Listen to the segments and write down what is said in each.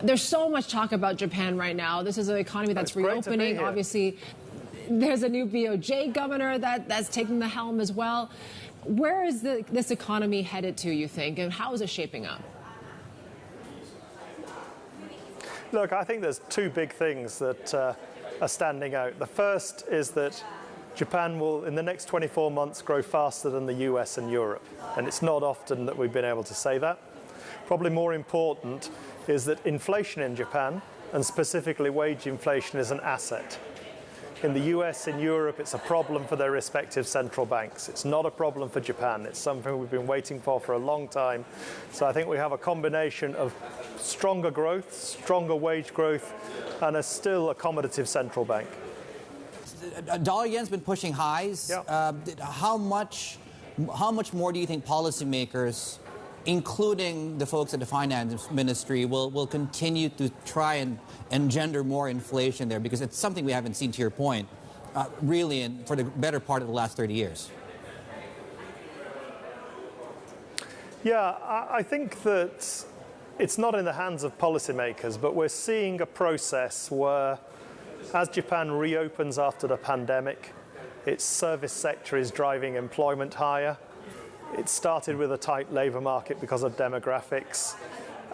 There's so much talk about Japan right now. This is an economy that's reopening. Obviously, there's a new BOJ governor that's taking the helm as well. Where is this economy headed to, you think, and how is it shaping up? Look, I think there's two big things that are standing out. The first is that Japan will, in the next 24 months, grow faster than the US and Europe. And it's not often that we've been able to say that. Probably more important is that inflation in Japan, and specifically wage inflation, is an asset. In the US and Europe, it's a problem for their respective central banks. It's not a problem for Japan. It's something we've been waiting for a long time. So I think we have a combination of stronger growth, stronger wage growth, and a still accommodative central bank. Dollar yen's been pushing highs. Yeah. How much more do you think policymakers, including the folks at the finance ministry, will continue to try and engender more inflation there? Because it's something we haven't seen, to your point, really for the better part of the last 30 years. Yeah, I think that it's not in the hands of policymakers, but we're seeing a process where, as Japan reopens after the pandemic, its service sector is driving employment higher. It started with a tight labour market because of demographics.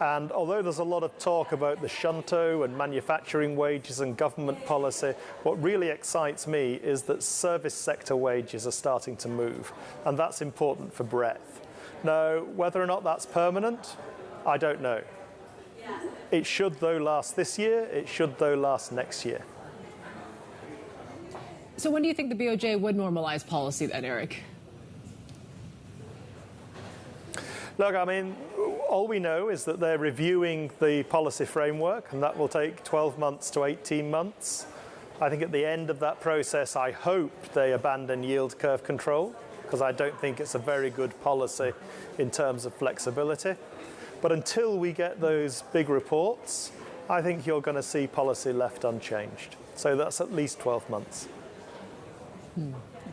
And although there's a lot of talk about the shunto and manufacturing wages and government policy, what really excites me is that service sector wages are starting to move. And that's important for breadth. Now, whether or not that's permanent, I don't know. It should, though, last this year. It should, though, last next year. So when do you think the BOJ would normalize policy then, Eric? Look, I mean, all we know is that they're reviewing the policy framework, and that will take 12 months to 18 months. I think at the end of that process, I hope they abandon yield curve control, because I don't think it's a very good policy in terms of flexibility. But until we get those big reports, I think you're going to see policy left unchanged. So that's at least 12 months.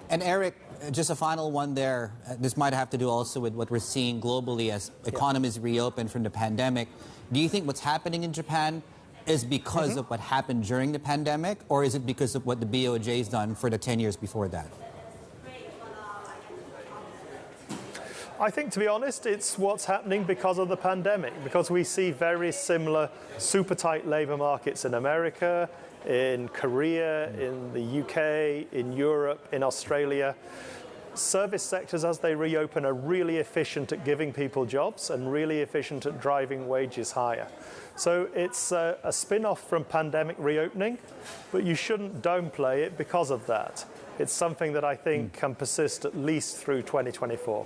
And Eric, just a final one there. This might have to do also with what we're seeing globally as economies reopen from the pandemic. Do you think what's happening in Japan is because of what happened during the pandemic, or is it because of what the BOJ's done for the 10 years before that? I think, to be honest, it's what's happening because of the pandemic, because we see very similar super tight labour markets in America, in Korea, in the UK, in Europe, in Australia. Service sectors, as they reopen, are really efficient at giving people jobs and really efficient at driving wages higher. So it's a spin-off from pandemic reopening, but you shouldn't downplay it because of that. It's something that I think can persist at least through 2024.